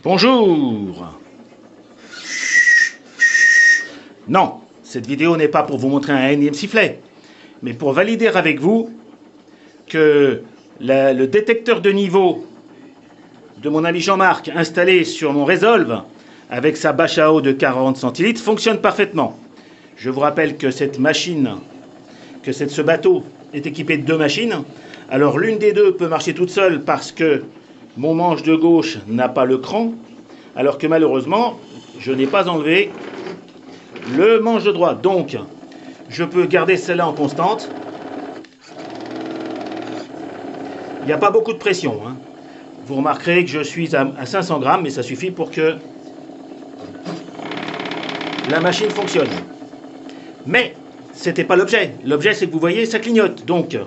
Bonjour. Non, cette vidéo n'est pas pour vous montrer un énième sifflet, mais pour valider avec vous que le détecteur de niveau de mon ami Jean-Marc installé sur mon Resolve avec sa bâche à eau de 40 centilitres fonctionne parfaitement. Je vous rappelle que ce bateau est équipé de deux machines. Alors l'une des deux peut marcher toute seule parce que mon manche de gauche n'a pas le cran, alors que malheureusement, je n'ai pas enlevé le manche de droite. Donc, je peux garder celle-là en constante. Il n'y a pas beaucoup de pression, hein. Vous remarquerez que je suis à 500 grammes, mais ça suffit pour que la machine fonctionne. Mais c'était pas l'objet. L'objet, c'est que vous voyez, ça clignote. Donc,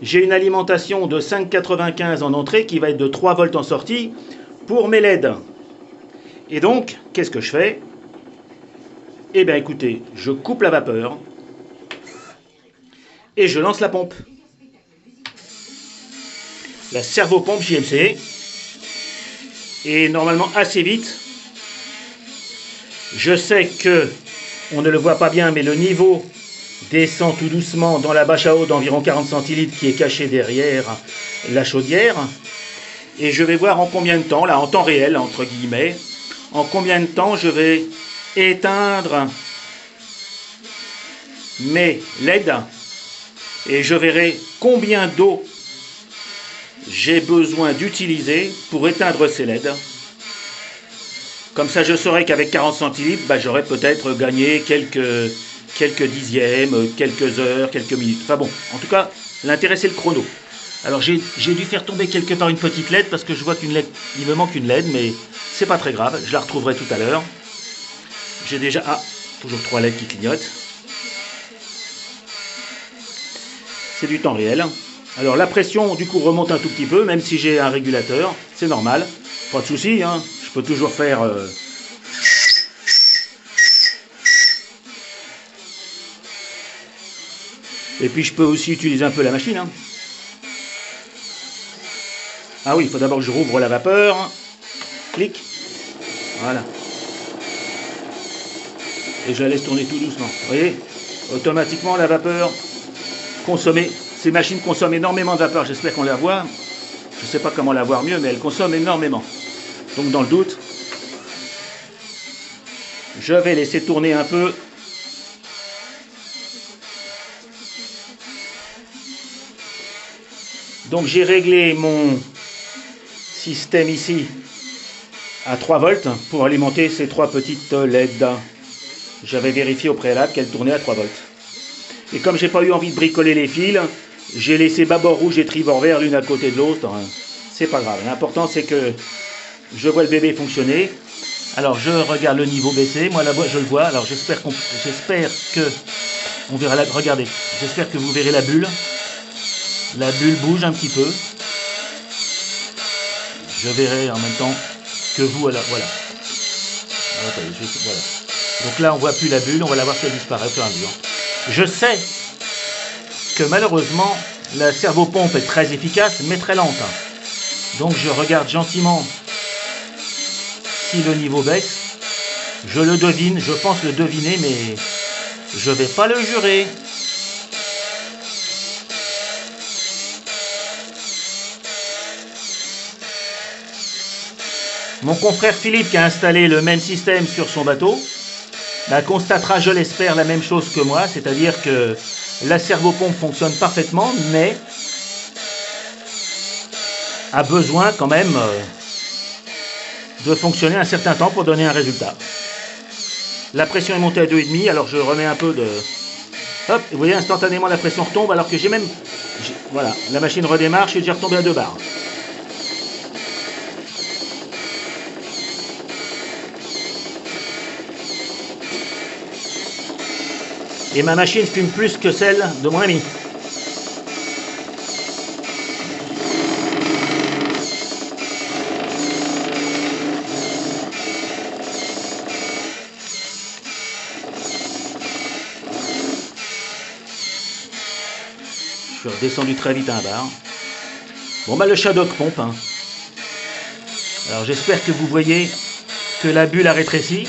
j'ai une alimentation de 5,95 en entrée qui va être de 3 volts en sortie pour mes LED. Et donc, qu'est-ce que je fais? Eh bien, écoutez, je coupe la vapeur et je lance la pompe. La servopompe JMC. Et normalement assez vite. Je sais que on ne le voit pas bien, mais le niveau descend tout doucement dans la bâche à eau d'environ 40 centilitres qui est cachée derrière la chaudière. Et je vais voir en combien de temps, là en temps réel, entre guillemets, en combien de temps je vais éteindre mes LED et je verrai combien d'eau j'ai besoin d'utiliser pour éteindre ces LED. Comme ça, je saurai qu'avec 40 centilitres, j'aurai peut-être gagné quelques dixièmes, quelques heures, quelques minutes. Enfin bon, en tout cas, l'intérêt c'est le chrono. Alors j'ai dû faire tomber quelque part une petite LED parce que je vois qu'il me manque une LED, mais c'est pas très grave, je la retrouverai tout à l'heure. J'ai déjà... Ah, toujours 3 LED qui clignotent. C'est du temps réel. Alors la pression du coup remonte un tout petit peu, même si j'ai un régulateur, c'est normal, pas de souci, hein. Je peux toujours faire... Et puis je peux aussi utiliser un peu la machine, hein. Ah oui, il faut d'abord que je rouvre la vapeur. Clic. Voilà. Et je la laisse tourner tout doucement. Vous voyez, automatiquement la vapeur consommée. Ces machines consomment énormément de vapeur, j'espère qu'on la voit. Je ne sais pas comment la voir mieux, mais elles consomment énormément. Donc dans le doute, je vais laisser tourner un peu. Donc j'ai réglé mon système ici à 3 volts pour alimenter ces 3 petites LED. J'avais vérifié au préalable qu'elles tournaient à 3 volts. Et comme j'ai pas eu envie de bricoler les fils, j'ai laissé bâbord rouge et tribord vert l'une à côté de l'autre. C'est pas grave. L'important c'est que je vois le bébé fonctionner. Alors je regarde le niveau baisser. Moi là-bas je le vois. Alors j'espère que on verra la... Regardez. J'espère que vous verrez la bulle. La bulle bouge un petit peu. Je verrai en même temps que vous. Voilà. Voilà. Donc là on voit plus la bulle. On va la voir si elle disparaît au fur et à mesure. Je sais que malheureusement la servopompe est très efficace mais très lente. Donc je regarde gentiment si le niveau baisse. Je le devine, je pense le deviner, mais je ne vais pas le jurer. Mon confrère Philippe qui a installé le même système sur son bateau constatera, je l'espère, la même chose que moi, c'est-à-dire que la servopompe fonctionne parfaitement, mais a besoin quand même de fonctionner un certain temps pour donner un résultat. La pression est montée à 2,5, alors je remets un peu de... Hop, vous voyez, instantanément la pression retombe, alors que j'ai même... Voilà, la machine redémarre, je suis déjà retombé à 2 bars. Et ma machine fume plus que celle de mon ami. Je suis redescendu très vite à un bar. Bon le Shadok pompe. Hein. Alors j'espère que vous voyez que la bulle a rétréci.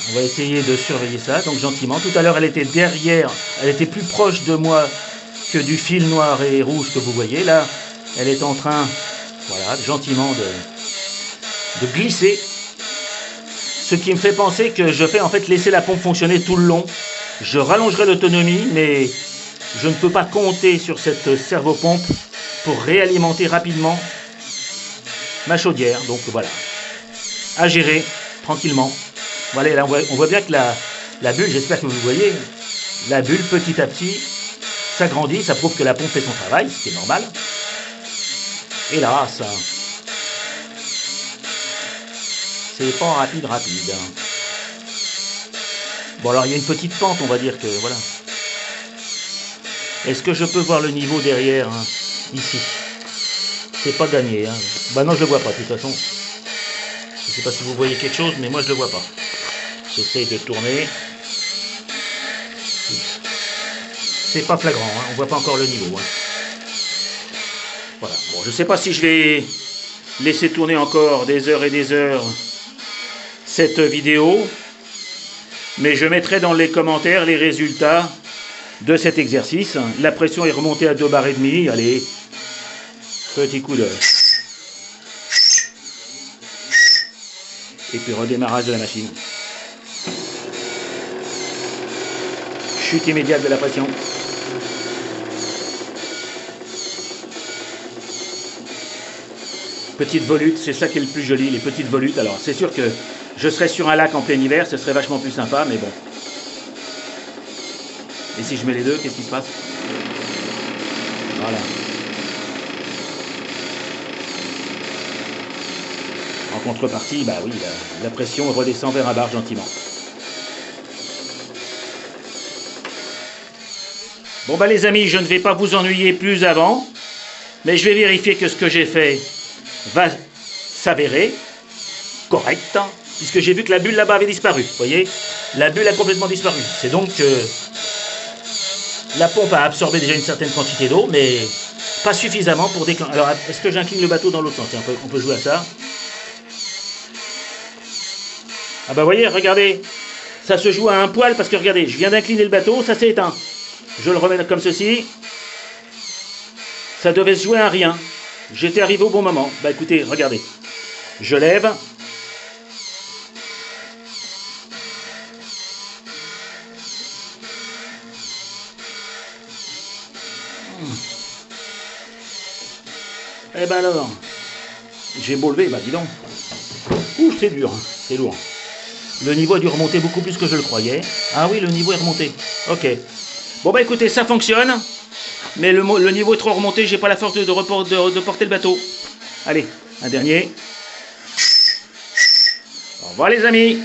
On va essayer de surveiller ça, donc gentiment. Tout à l'heure, elle était derrière, elle était plus proche de moi que du fil noir et rouge que vous voyez. Là, elle est en train, voilà, gentiment de glisser. Ce qui me fait penser que je vais en fait laisser la pompe fonctionner tout le long. Je rallongerai l'autonomie, mais je ne peux pas compter sur cette servopompe pour réalimenter rapidement ma chaudière. Donc voilà, à gérer tranquillement. Voilà, là on voit bien que la bulle, j'espère que vous le voyez, la bulle petit à petit s'agrandit, ça prouve que la pompe fait son travail, ce qui est normal. Et là, ça, c'est pas rapide. Bon alors il y a une petite pente, on va dire que voilà. Est-ce que je peux voir le niveau derrière, hein, ici? C'est pas gagné, hein. Bah non, je le vois pas de toute façon. Je sais pas si vous voyez quelque chose, mais moi je le vois pas. J'essaye de tourner. C'est pas flagrant, hein. On voit pas encore le niveau, hein. Voilà. Bon, je sais pas si je vais laisser tourner encore des heures et des heures cette vidéo, mais je mettrai dans les commentaires les résultats de cet exercice. La pression est remontée à 2 bars et demi. Allez, petit coup de... Et puis redémarrage de la machine. Chute immédiate de la pression. Petites volutes, c'est ça qui est le plus joli, les petites volutes. Alors c'est sûr que je serais sur un lac en plein hiver, ce serait vachement plus sympa, mais bon. Et si je mets les deux, qu'est-ce qui se passe? Voilà. En contrepartie, bah oui, la pression redescend vers un bar gentiment. Bon bah les amis, je ne vais pas vous ennuyer plus avant, mais je vais vérifier que ce que j'ai fait va s'avérer correct, hein, puisque j'ai vu que la bulle là-bas avait disparu. Vous voyez, la bulle a complètement disparu. C'est donc que la pompe a absorbé déjà une certaine quantité d'eau, mais pas suffisamment pour déclencher. Alors, est-ce que j'incline le bateau dans l'autre sens? On peut jouer à ça. Ah bah vous voyez, regardez, ça se joue à un poil parce que regardez, je viens d'incliner le bateau, ça s'est éteint. Je le remets comme ceci. Ça devait se jouer à rien. J'étais arrivé au bon moment. Bah écoutez, regardez. Je lève. Eh ben alors, j'ai beau lever, bah dis donc. Ouh, c'est dur, hein, c'est lourd. Le niveau a dû remonter beaucoup plus que je le croyais. Ah oui, le niveau est remonté. Ok. Bon bah écoutez, ça fonctionne. Mais le niveau est trop remonté, j'ai pas la force de porter le bateau. Allez, un dernier. Au revoir les amis.